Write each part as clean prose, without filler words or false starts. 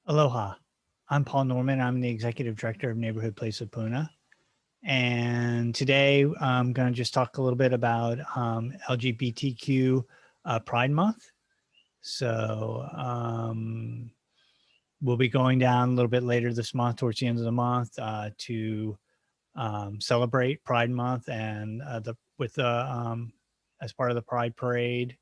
Aloha. I'm Paul Norman. I'm the Executive Director of Neighborhood Place of Puna. And today I'm going to just talk a little bit about LGBTQ Pride Month. So we'll be going down a little bit later this month, towards the end of the month, to celebrate Pride Month and as part of the Pride Parade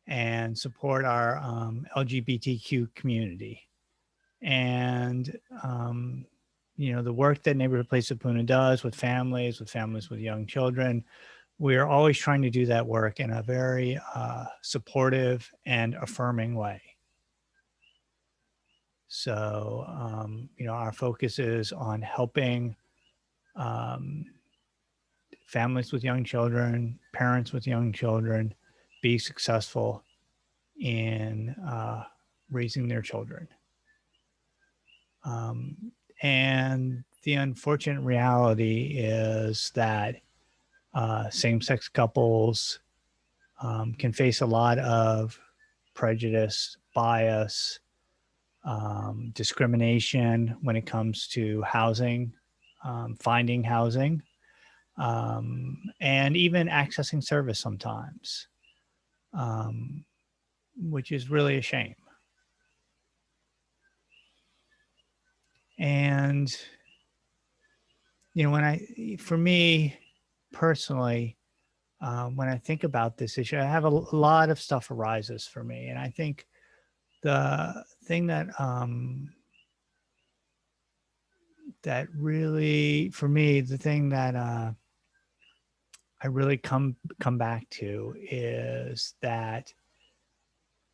and support our LGBTQ community. And the work that Neighborhood Place of Puna does with families with young children, we're always trying to do that work in a very supportive and affirming way. So our focus is on helping families with young children, parents with young children, be successful in raising their children. And the unfortunate reality is that same-sex couples can face a lot of prejudice, bias, discrimination when it comes to housing, finding housing, and even accessing service sometimes, which is really a shame. And, for me personally, when I think about this issue, I have a lot of stuff arises for me. And I think the thing that really, for me, the thing that I really come back to is that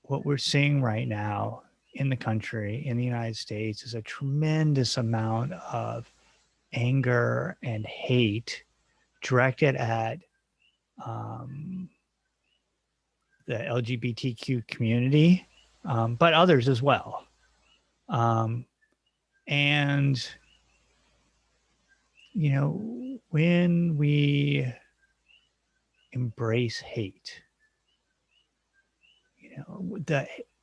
what we're seeing right now in the country, in the United States, is a tremendous amount of anger and hate directed at the LGBTQ community, but others as well. And, when we embrace hate,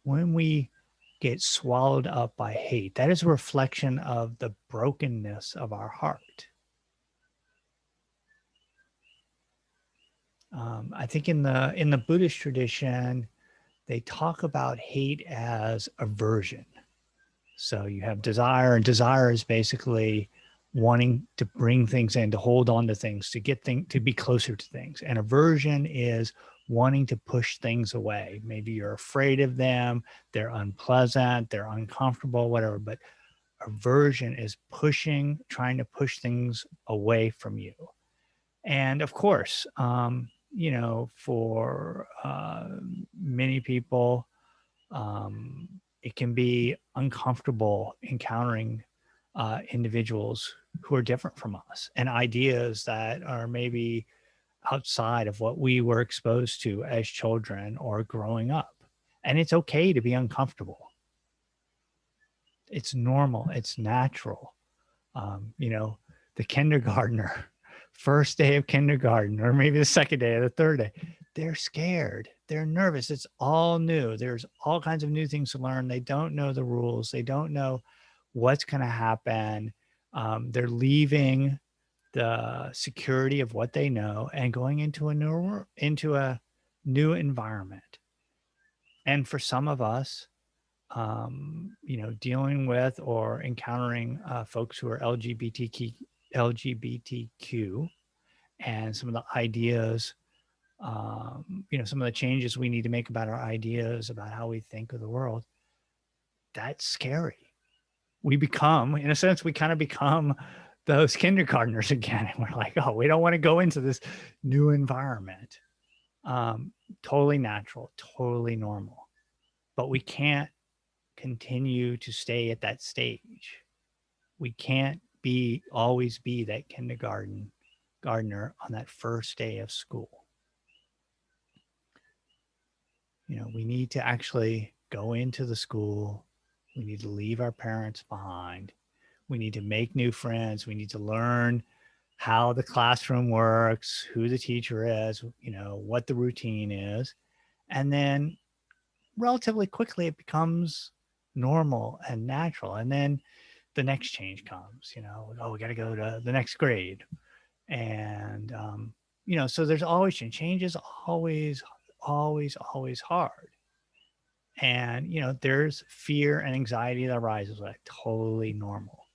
when we get swallowed up by hate, that is a reflection of the brokenness of our heart. I think in the Buddhist tradition, they talk about hate as aversion. So you have desire, and desire is basically wanting to bring things in, to hold on to things, to be closer to things. And aversion is wanting to push things away. Maybe you're afraid of them, they're unpleasant, they're uncomfortable, whatever. But aversion is trying to push things away from you. And of course, for many people, it can be uncomfortable encountering individuals who are different from us and ideas that are maybe outside of what we were exposed to as children or growing up. And it's okay to be uncomfortable. It's normal. It's natural. The kindergartner, first day of kindergarten, or maybe the second day or the third day, they're scared. They're nervous. It's all new. There's all kinds of new things to learn. They don't know the rules. They don't know what's going to happen. They're leaving the security of what they know and going into a new environment. And for some of us, dealing with or encountering folks who are LGBTQ, and some of the ideas, some of the changes we need to make about our ideas about how we think of the world, that's scary. In a sense, we kind of become those kindergartners again. And we're like, oh, we don't want to go into this new environment. Totally natural, totally normal. But we can't continue to stay at that stage. We can't always be that gardener on that first day of school. We need to actually go into the school. We need to leave our parents behind. We need to make new friends. We need to learn how the classroom works, who the teacher is, what the routine is. And then relatively quickly, it becomes normal and natural. And then the next change comes, you know, oh, we got to go to the next grade. And, you know, so there's always change. Change is always hard. And, you know, there's fear and anxiety that arises, like totally normal.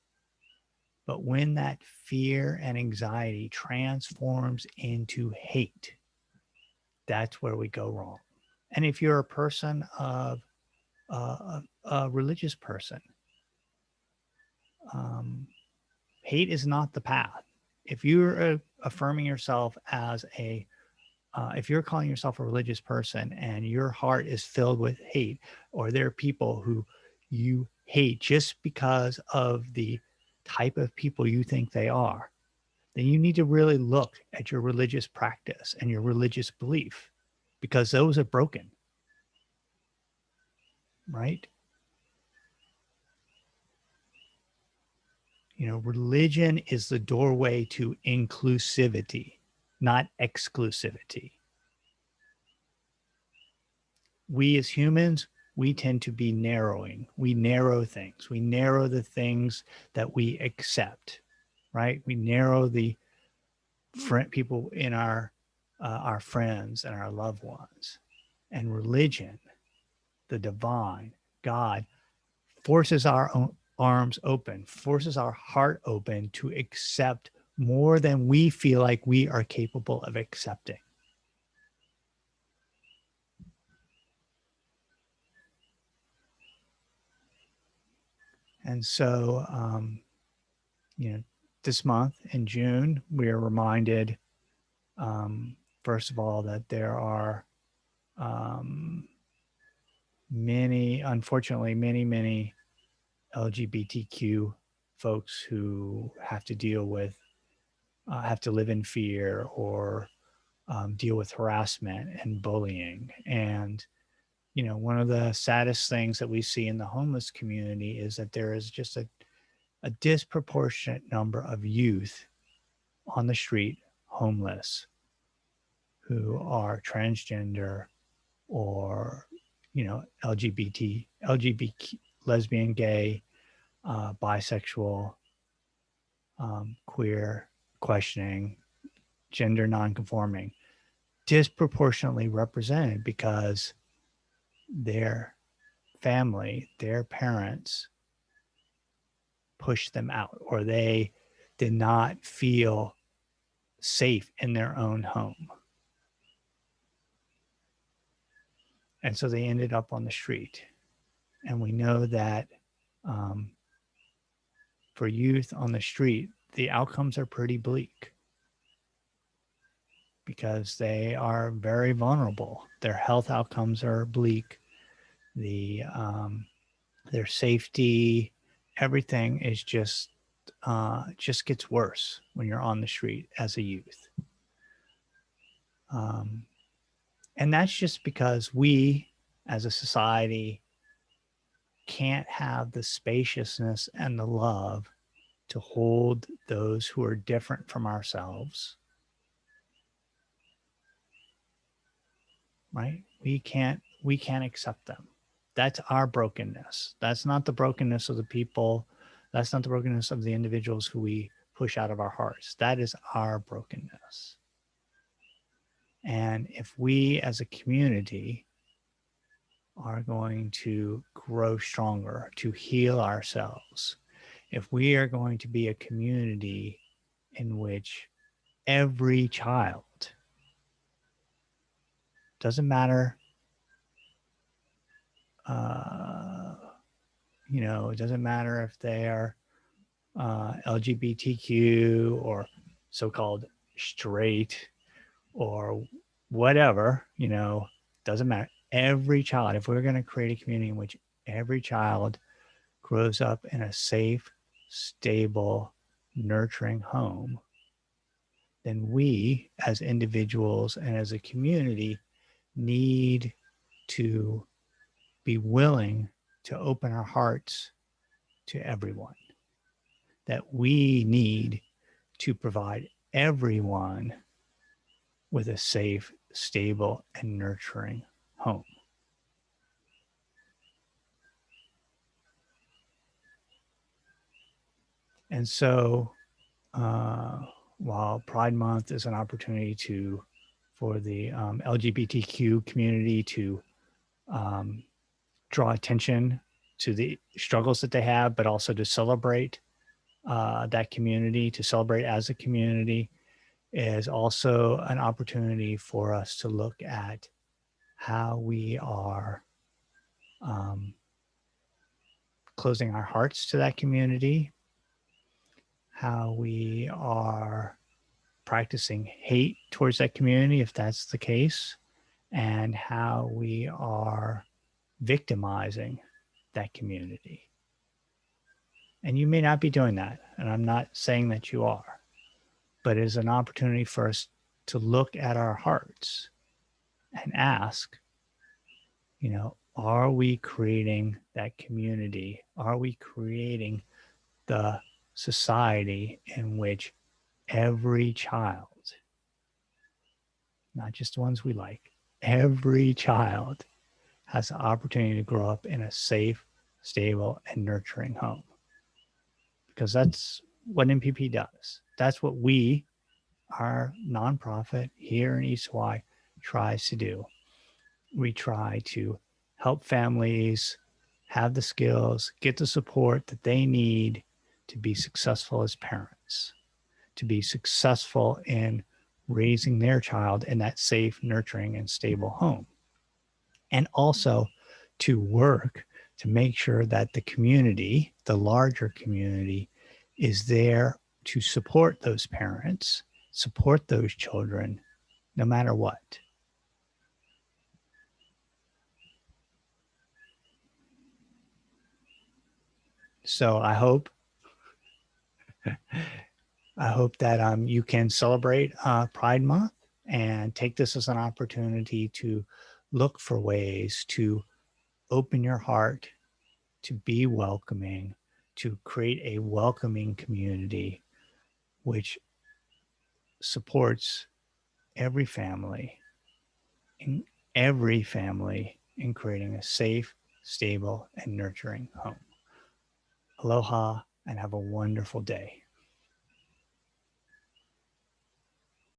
But when that fear and anxiety transforms into hate, that's where we go wrong. And if you're a person of a religious person, um, hate is not the path. If you're affirming yourself as if you're calling yourself a religious person and your heart is filled with hate, or there are people who you hate just because of the type of people you think they are, then you need to really look at your religious practice and your religious belief, because those are broken, right? You know, religion is the doorway to inclusivity, not exclusivity. We as humans, we tend to be narrowing. We narrow things. We narrow the things that we accept, right? We narrow the people in our friends and our loved ones. And religion, the divine, God, forces our own arms open, forces our heart open to accept more than we feel like we are capable of accepting. And so, you know, this month in June, we are reminded, first of all, that there are um, many LGBTQ folks who have to deal with, have to live in fear or deal with harassment and bullying. And, you know, one of the saddest things that we see in the homeless community is that there is just a disproportionate number of youth on the street, homeless, who are transgender or, you know, LGBT, lesbian, gay, bisexual, queer, questioning, gender nonconforming, disproportionately represented because their family, their parents pushed them out, or they did not feel safe in their own home. And so they ended up on the street. And we know that um, for youth on the street, the outcomes are pretty bleak because they are very vulnerable. Their health outcomes are bleak. Their safety, everything is just gets worse when you're on the street as a youth. Um, and that's just because we, as a society, can't have the spaciousness and the love to hold those who are different from ourselves, right? We can't accept them. That's our brokenness. That's not the brokenness of the people. That's not the brokenness of the individuals who we push out of our hearts. That is our brokenness. And if we as a community are going to grow stronger, to heal ourselves, if we are going to be a community in which every child, doesn't matter, uh, you know, it doesn't matter if they are LGBTQ or so-called straight or whatever, you know, doesn't matter. Every child, if we're going to create a community in which every child grows up in a safe, stable, nurturing home, then we as individuals and as a community need to be willing to open our hearts to everyone. That we need to provide everyone with a safe, stable, and nurturing home. And so, uh, while Pride Month is an opportunity for the LGBTQ community to um, draw attention to the struggles that they have, but also to celebrate that community, to celebrate as a community, is also an opportunity for us to look at how we are um, closing our hearts to that community, how we are practicing hate towards that community, if that's the case, and how we are victimizing that community. And you may not be doing that. And I'm not saying that you are, but it is an opportunity for us to look at our hearts and ask, are we creating that community? Are we creating the society in which every child, not just the ones we like, every child has the opportunity to grow up in a safe, stable, and nurturing home? Because that's what NPP does. That's what we, our nonprofit here in East Hawaii, tries to do. We try to help families have the skills, get the support that they need to be successful as parents, to be successful in raising their child in that safe, nurturing, and stable home. And also to work to make sure that the community, the larger community, is there to support those parents, support those children, no matter what. So I hope that you can celebrate Pride Month and take this as an opportunity to look for ways to open your heart, to be welcoming, to create a welcoming community which supports every family in in creating a safe, stable, and nurturing home. Aloha and have a wonderful day.